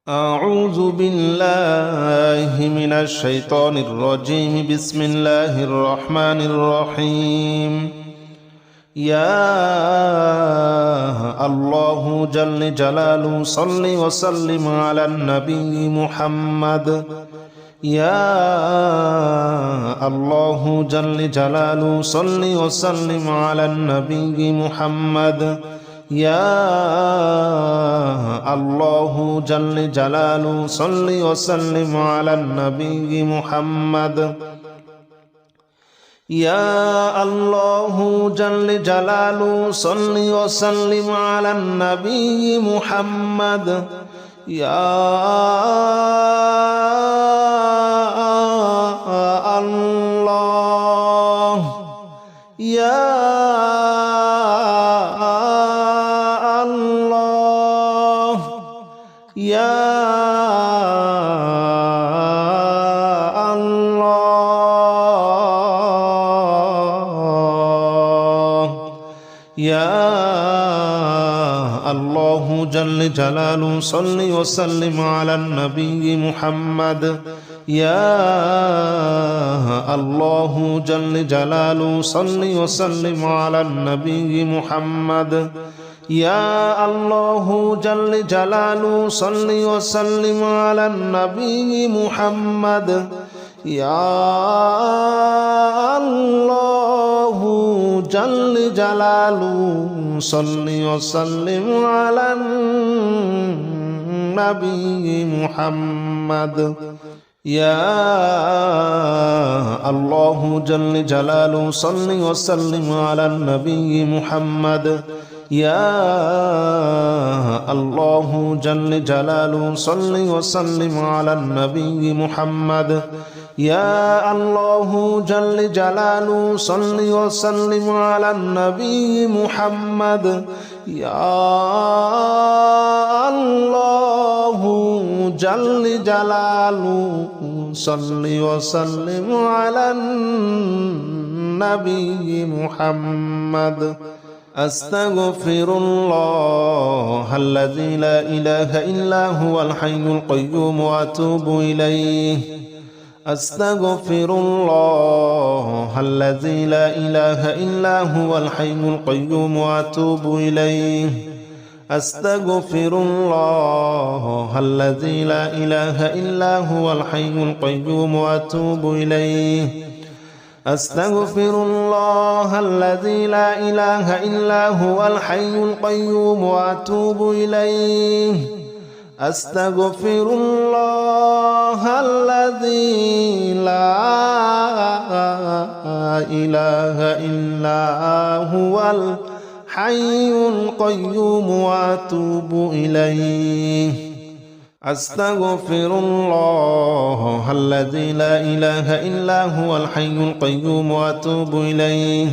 أعوذ بالله من الشيطان الرجيم. بسم الله الرحمن الرحيم. يا الله جل جلاله صل وسلم على النبي محمد. يا الله جل جلاله صل وسلم على النبي محمد. يا الله جل جلاله صل وسلم على النبي محمد. يا الله جل جلاله صل وسلم على النبي محمد. يا الله يا يا الله يا الله جل جلاله صل وسلم على النبي محمد. يا الله جل جلاله صل وسلم على النبي محمد. يا الله جل جلاله صل وسلم على النبي محمد. يا الله جل جلاله صل وسلم على النبي محمد. يا الله جل جلاله صل وسلم على النبي محمد. يا الله جل جلاله صل وسلم على النبي محمد. يا الله جل جلاله صل وسلم على النبي محمد. يا الله جل جلاله صل وسلم على النبي محمد. أستغفر الله الذي لا إله إلا هو الحي القيوم وأتوب إليه. أستغفر الله الذي لا إله إلا هو الحي القيوم وأتوب إليه. أستغفر الله الذي لا إله إلا هو الحي القيوم وأتوب إليه. أستغفر الله الذي لا إله إلا هو الحي القيوم وأتوب إليه. أستغفر الله الذي لا إله إلا هو الحي القيوم وأتوب إليه. أستغفر الله الذي لا إله إلا هو الحي القيوم وأتوب إليه.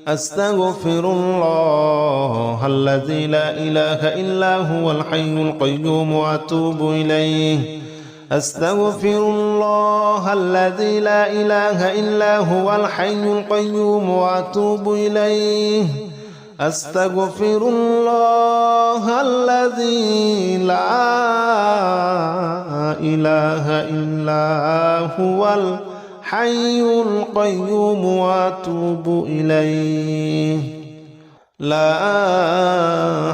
أستغفر الله الذي لا إله إلا هو الحي القيوم وأتوب إليه. أستغفر الله الذي لا إله إلا هو الحي القيوم وأتوب إليه. أستغفر الله الذي لا إله إلا هو الحي القيوم وأتوب إليه. لا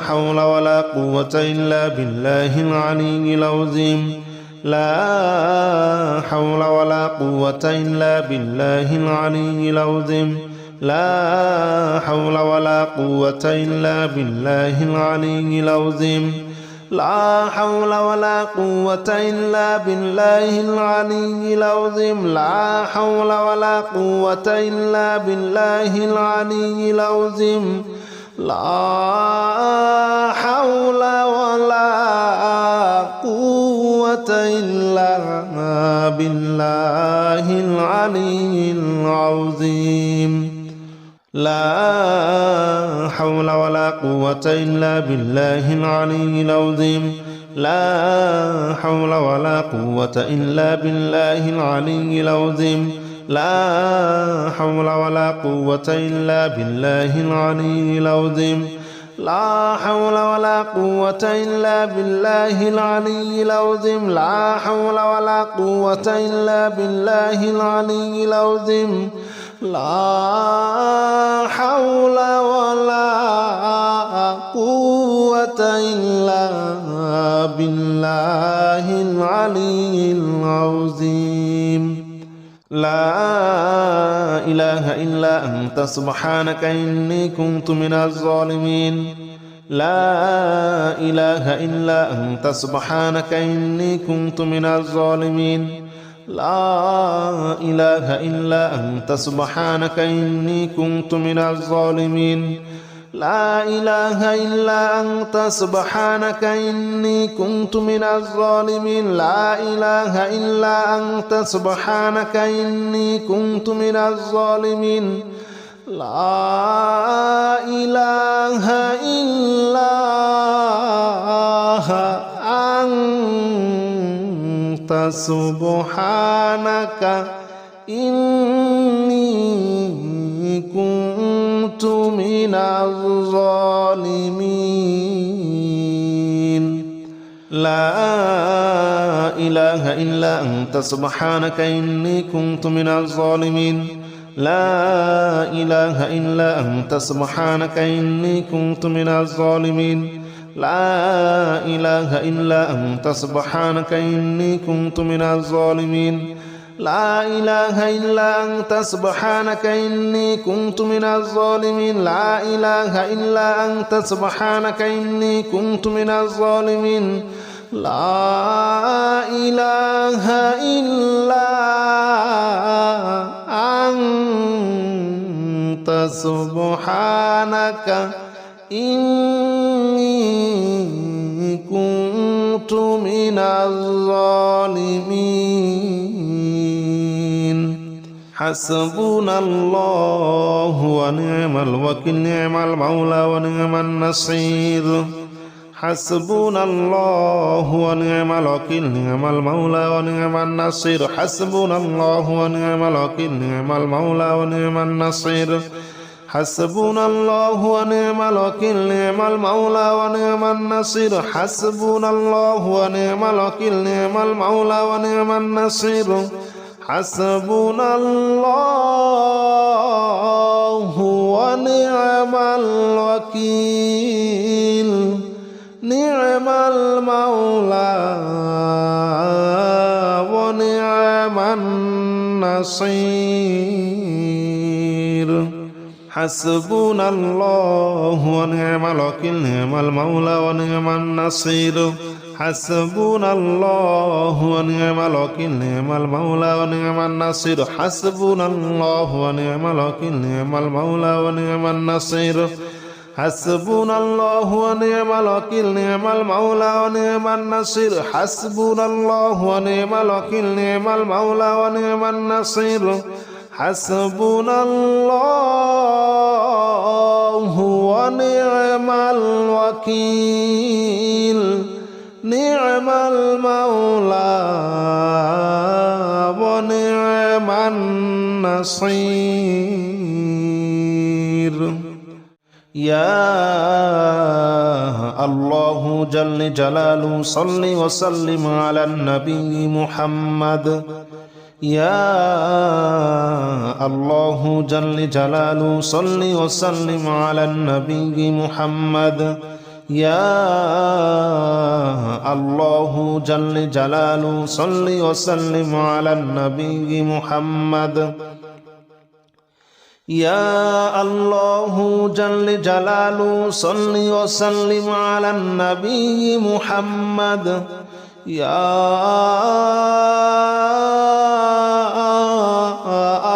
حول ولا قوة إلا بالله العلي العظيم. لا حول ولا قوة إلا بالله العلي العظيم. لا حول ولا قوة إلا بالله العلي العظيم. لا حول ولا قوة إلا بالله العلي العظيم. لا حول ولا قوة إلا بالله العلي العظيم. لا حول ولا قوة إلا بالله العلي العظيم. لا حول ولا قوة إلا بالله العلي العظيم. لا حول ولا قوة إلا بالله العلي العظيم. لا حول ولا قوة إلا بالله العلي العظيم. لا حول ولا قوة إلا بالله العلي العظيم لا حول ولا قوة إلا بالله العلي العظيم لا حول ولا قوة إلا بالله العلي العظيم لا إله إلا أنت سبحانك إني كنت من الظالمين لا إله إلا أنت سبحانك إني كنت من الظالمين لا إله إلا أنت سبحانك إني كنت من الظالمين لا إله إلا أنت سبحانك إني كنت من الظالمين لا إله إلا أنت سبحانك إني كنت من الظالمين لا إله إلا أنت سبحانك إني كنت من الظالمين لا إله إلا أنت سبحانك إني كنت من الظالمين لا إله إلا أنت سبحانك إني كنت من الظالمين لا إله إلا أنت سبحانك إني كنت من الظالمين لا إله إلا أنت سبحانك إني كنت من الظالمين لا إله إلا أنت سبحانك إني كنت من الظالمين لا إله إلا أنت سبحانك إني كنت من الظالمين حسبنا الله ونعم الوكيل نعم المولى ونعم النصير حسبنا الله ونعم الوكيل نعم المولى ونعم النصير حسبنا الله ونعم الوكيل نعم المولى ونعم النصير حسبنا الله ونعم الوكيل نعم المولى ونعم النصير حسبنا الله ونعم الوكيل نعم المولى ونعم النصير حسبنا الله ونعم الوكيل نعم المولى ونعم النصير حسبنا الله ونعم الوكيل نعم المولى ونعم النصير حسبنا الله ونعم الوكيل نعم المولى ونعم النصير حسبنا الله ونعم الوكيل نعم المولى ونعم النصير حسبنا الله ونعم الوكيل نعم المولى ونعم النصير حسبنا الله ونعم الوكيل نعم المولى ونعم النصير حسبنا الله ونعم الوكيل نعم المولى ونعم النصير يا الله جل جلاله صل وسلم على النبي محمد يا الله جل جلاله صل وسلم على النبي محمد يا الله جل جلاله صل وسلم على النبي محمد يا الله جل جلاله صل وسلم على النبي محمد يا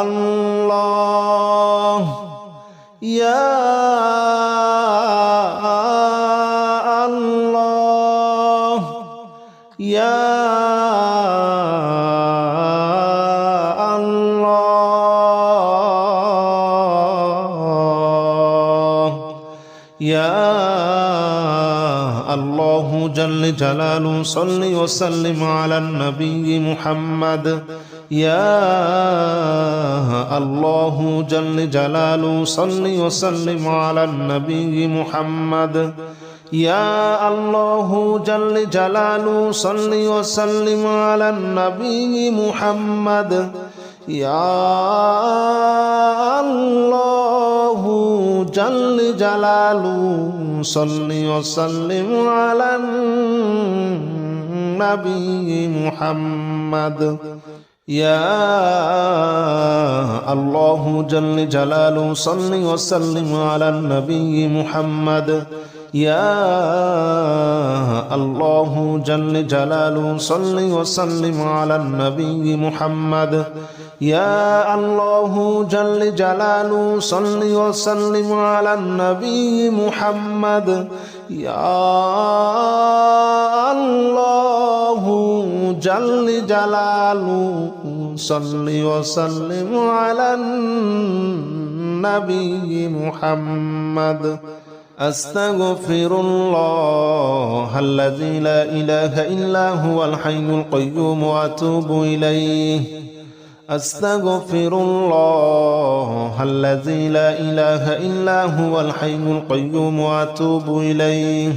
الله يا الله يا يا الله جل جلاله صل وسلم على النبي محمد يا الله جل جلاله صل وسلم على النبي محمد يا الله جل جلاله صل وسلم على النبي محمد يا الله جل جلاله صل وسلم على النبي محمد يا الله جل جلاله صل وسلم على النبي محمد يا الله جل جلاله صل وسلم على النبي محمد يا الله جل جلاله صل وسلم على النبي محمد يا الله جل جلاله صل وسلم على النبي محمد أستغفر الله الذي لا إله إلا هو الحي القيوم وأتوب إليه أستغفر الله الذي لا إله إلا هو الحي القيوم وأتوب إليه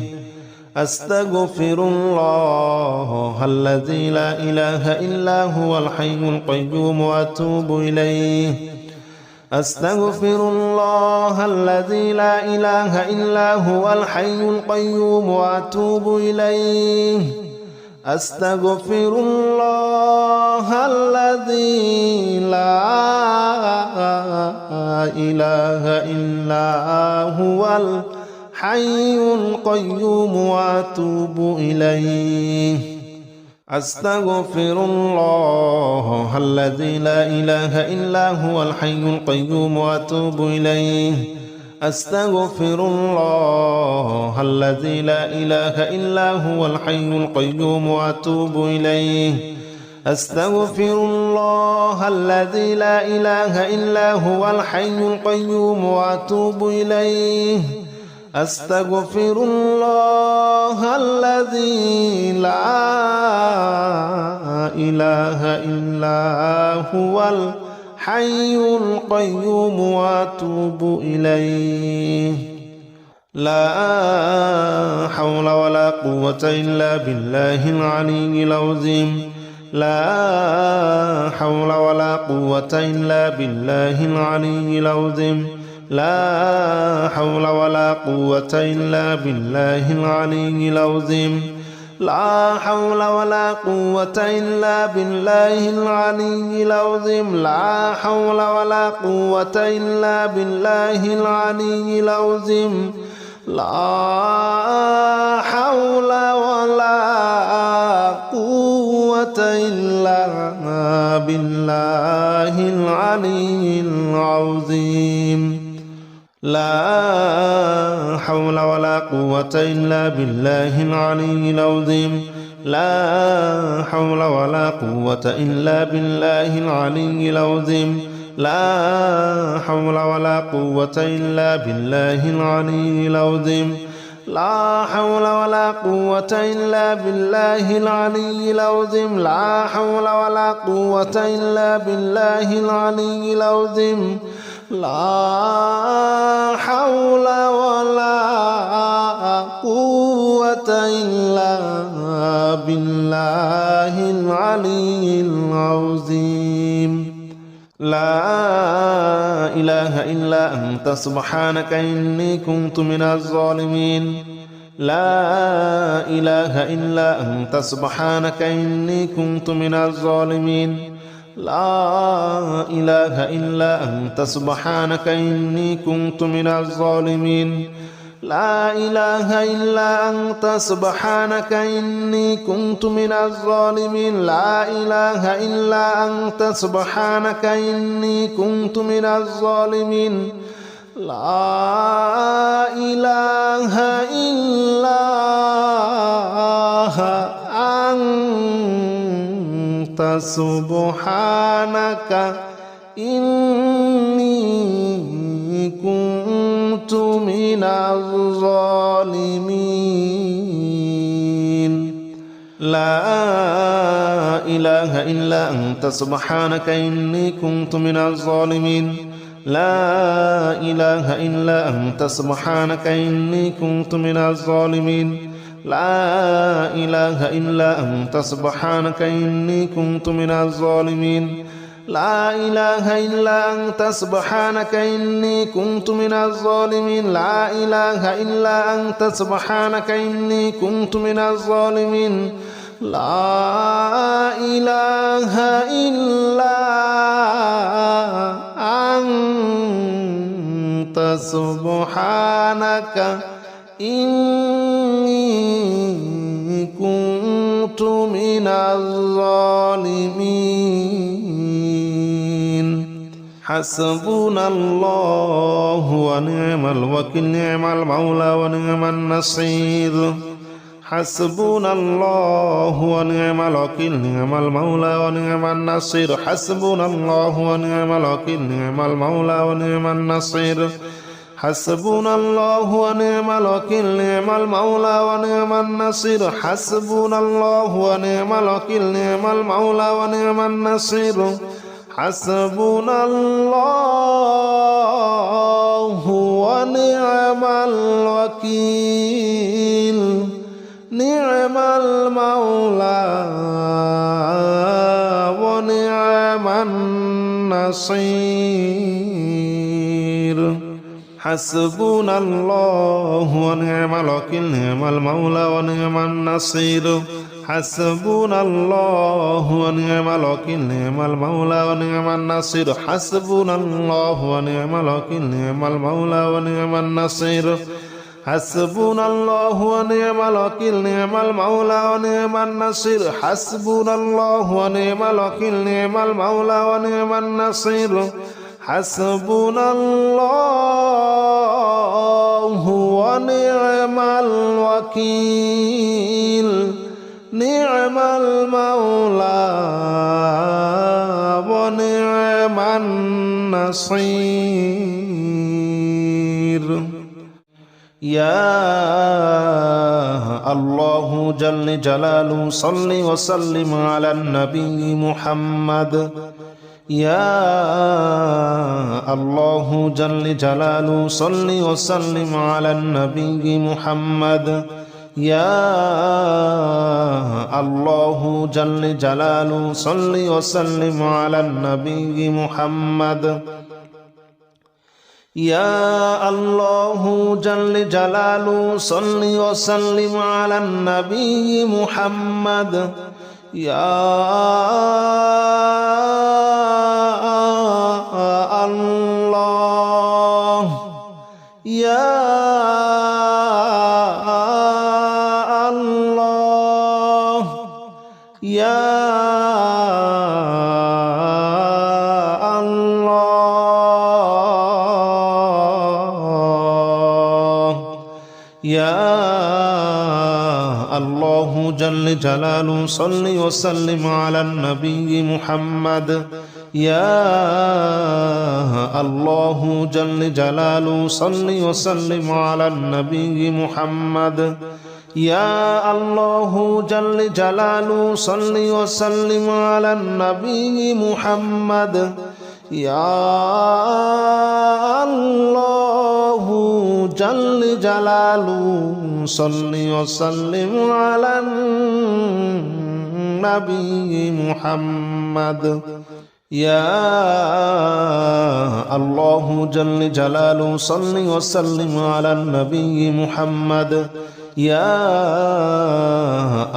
أستغفر الله الذي لا إله إلا هو الحي القيوم وأتوب إليه أستغفر الله الذي لا إله إلا هو الحي القيوم وأتوب إليه أستغفر الله الذي لا إله إلا هو الحي القيوم وأتوب إليه أستغفر الله الذي لا إله إلا هو الحي القيوم وأتوب إليه أستغفر الله الذي لا إله إلا هو الحي القيوم وأتوب إليه أستغفر الله الذي لا إله إلا هو الحي القيوم وأتوب إليه أستغفر الله الذي لا إله إلا هو الحي القيوم وأتوب إليه لا حول ولا قوة إلا بالله العلي العظيم لا حول ولا قوة إلا بالله العلي العظيم لا حول ولا قوة إلا بالله العلي العظيم لا حول ولا قوة إلا بالله العلي العظيم لا حول ولا قوة إلا بالله العلي العظيم لا حول ولا قوة إلا بالله العلي العظيم لا حول ولا قوة إلا بالله العلي العظيم لا حول ولا قوة إلا بالله العلي العظيم لا حول ولا قوة إلا بالله العلي العظيم لا حول ولا قوة إلا بالله العلي العظيم لا حول ولا قوة إلا بالله العلي العظيم لا حول ولا قوة إلا بالله العلي العظيم لا إله إلا أنت سبحانك إني كنت من الظالمين لا إله إلا أنت سبحانك إني كنت من الظالمين لا إله إلا أنت سبحانك إني كنت من الظالمين لا إله إلا أنت سبحانك إني كنت من الظالمين لا إله إلا أنت سبحانك إني كنت من الظالمين لا إله إلا أنت سبحانك إني كنت من الظالمين لا إله إلا أنت سبحانك إني كنت من الظالمين لا إله إلا أنت سبحانك إني كنت من الظالمين لا إله إلا أنت سبحانك إني كنت من الظالمين لا إله إلا أنت سبحانك إني كنت من الظالمين لا إله إلا أنت سبحانك إني كنت من الظالمين لا إله إلا أنت سبحانك إني كنت من الظالمين حسبنا الله ونعم الوكيل نعم المولى ونعم النصير حسبنا الله ونعم الوكيل نعم المولى ونعم النصير حسبنا الله ونعم الوكيل نعم المولى ونعم النصير حسبنا الله ونعم الوكيل نعم المولى ونعم النصير حسبنا الله ونعم الوكيل نعم المولى ونعم النصير حسبنا الله ونعم الوكيل نعم المولى ونعم النصير حسبنا الله ونعم الوكيل نعم المولى ونعم النصير حسبنا الله ونعم الوكيل نعم المولى ونعم النصير حسبنا الله ونعم الوكيل نعم المولى ونعم النصير حسبنا الله ونعم الوكيل نعم المولى ونعم النصير حسبنا الله ونعم الوكيل نعم المولى ونعم النصير حسبنا الله ونعم الوكيل نعم المولى ونعم النصير يا الله جل جلاله صل وسلم على النبي محمد يا الله جل جلاله صل وسلم على النبي محمد يا الله جل جلاله صل وسلم على النبي محمد يا الله جل جلاله صل وسلم على النبي محمد يا الله يا الله يا يا الله جل جلاله صل وسلم على النبي محمد يا الله جل جلاله صل وسلم على النبي محمد يا الله جل جلاله صل وسلم على النبي محمد يا الله جل جلاله صل وسلم على النبي محمد يا الله جل جلاله صل وسلم على النبي محمد يا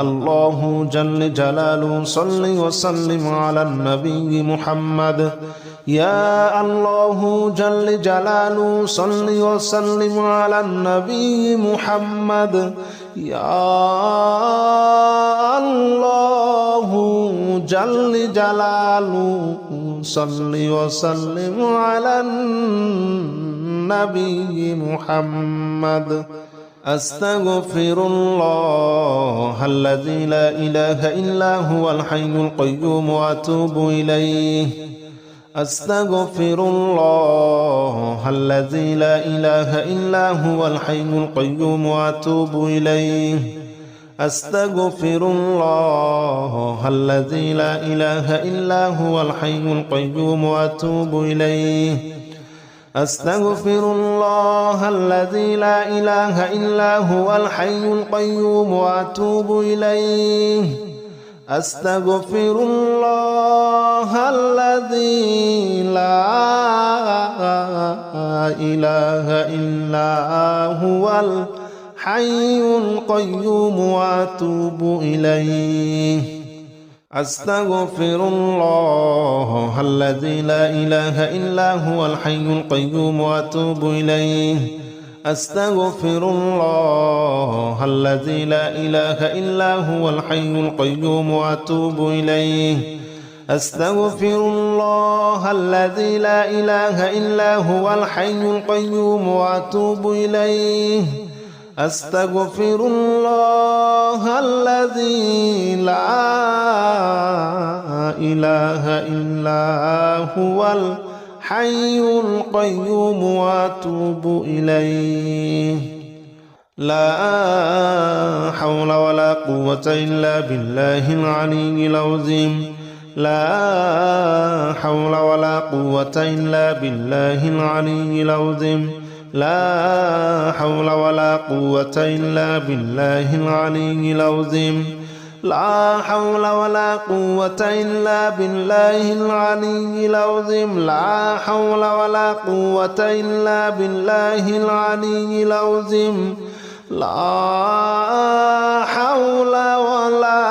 الله جل جلاله صل وسلم على النبي محمد يا الله جل جلاله صل وسلم على النبي محمد يا الله جل جلاله صل وسلم على النبي محمد أستغفر الله الذي لا إله إلا هو الحي القيوم وأتوب إليه أستغفر الله الذي لا إله إلا هو الحي القيوم وأتوب إليه أستغفر الله الذي لا إله إلا هو الحي القيوم وأتوب إليه أستغفر الله الذي لا إله إلا هو الحي القيوم وأتوب إليه أستغفر الله الذي لا إله إلا هو الحي القيوم وأتوب إليه أستغفر الله الذي لا إله إلا هو الحي القيوم وأتوب إليه أستغفر الله الذي لا إله إلا هو الحي القيوم وأتوب إليه أستغفر الله الذي لا إله إلا هو الحي القيوم وأتوب إليه أستغفر الله الذي لا إله إلا هو الحي القيوم وأتوب إليه لا حول ولا قوة إلا بالله العلي العظيم لا حول ولا قوة إلا بالله العلي العظيم لا حول ولا قوة إلا بالله العلي العظيم لا حول ولا قوة إلا بالله العلي العظيم لا حول ولا قوة إلا بالله العلي العظيم لا حول ولا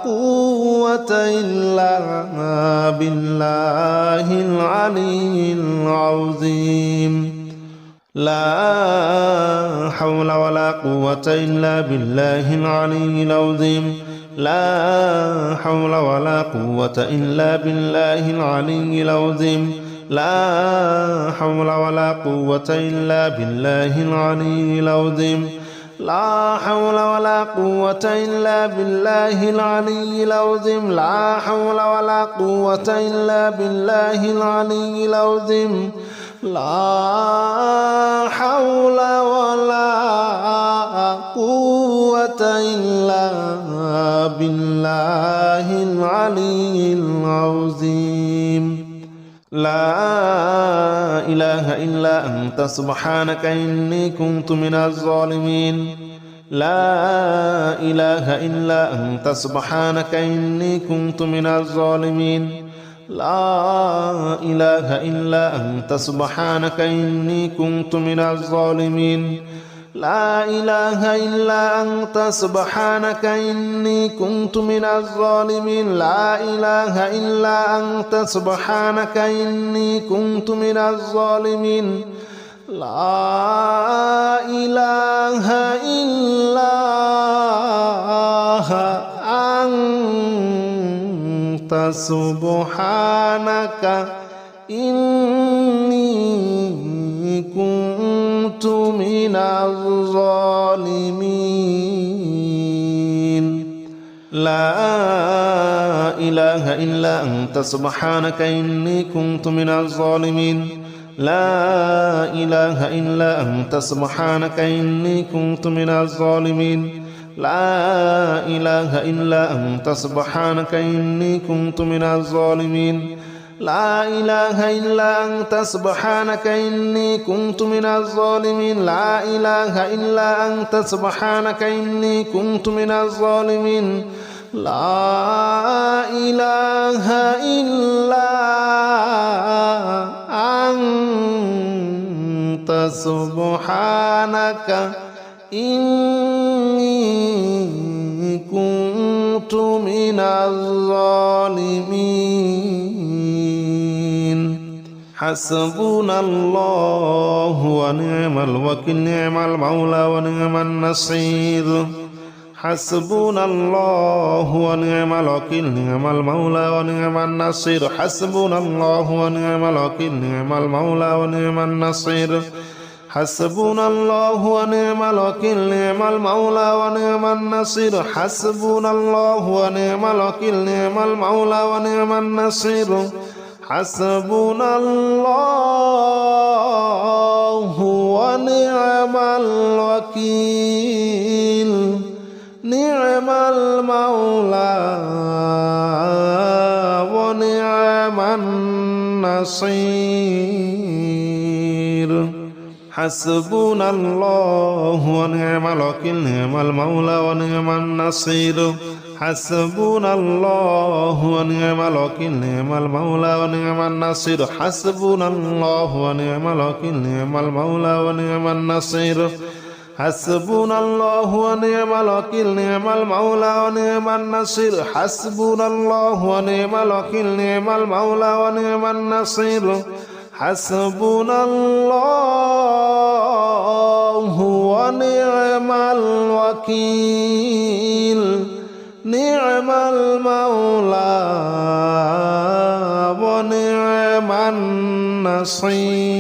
قوة إلا بالله العلي العظيم لا حول ولا قوة إلا بالله العلي العظيم لا حول ولا قوة إلا بالله العلي العظيم لا حول ولا قوة إلا بالله العلي العظيم لا حول ولا قوة إلا بالله العلي العظيم لا حول ولا قوة إلا بالله العلي العظيم لا حول ولا قوة إلا بالله العلي العظيم لا إله إلا أنت سبحانك إني كنت من الظالمين لا إله إلا أنت سبحانك إني كنت من الظالمين لا إله إلا أنت سبحانك إني كنت من الظالمين لا إله إلا أنت سبحانك إني كنت من الظالمين لا إله إلا أنت سبحانك إني كنت من الظالمين لا إله إلا أنت سبحانك إني كنت من الظالمين لا إله إلا أنت سبحانك إني كنت من الظالمين لا إله إلا أنت سبحانك إني كنت من الظالمين لا إله إلا أنت سبحانك إني كنت من الظالمين لا إله إلا أنت سبحانك إني كنت من الظالمين لا إله إلا أنت سبحانك إني كنت من الظالمين لا إله إلا أنت سبحانك إني كنت من الظالمين حسبنا الله ونعم الوكيل نعم المولى ونعم النصير حسبنا الله ونعم الوكيل نعم المولى ونعم النصير حسبنا الله ونعم الوكيل نعم المولى ونعم النصير حسبنا الله ونعم الوكيل نعم المولى ونعم النصير حسبنا الله ونعم الوكيل نعم المولى ونعم النصير حسبنا الله ونعم الوكيل نعم المولى ونعم النصير حسبنا الله ونعم الوكيل نعم المولى ونعم النصير حسبنا الله ونعم الوكيل نعم المولى ونعم النصير حسبنا الله ونعم الوكيل نعم المولى ونعم النصير حسبنا الله ونعم الوكيل نعم المولى ونعم النصير حسبنا الله ونعم الوكيل نعم المولى ونعم النصير حسبنا الله ونعم الوكيل نعم المولى ونعم النصير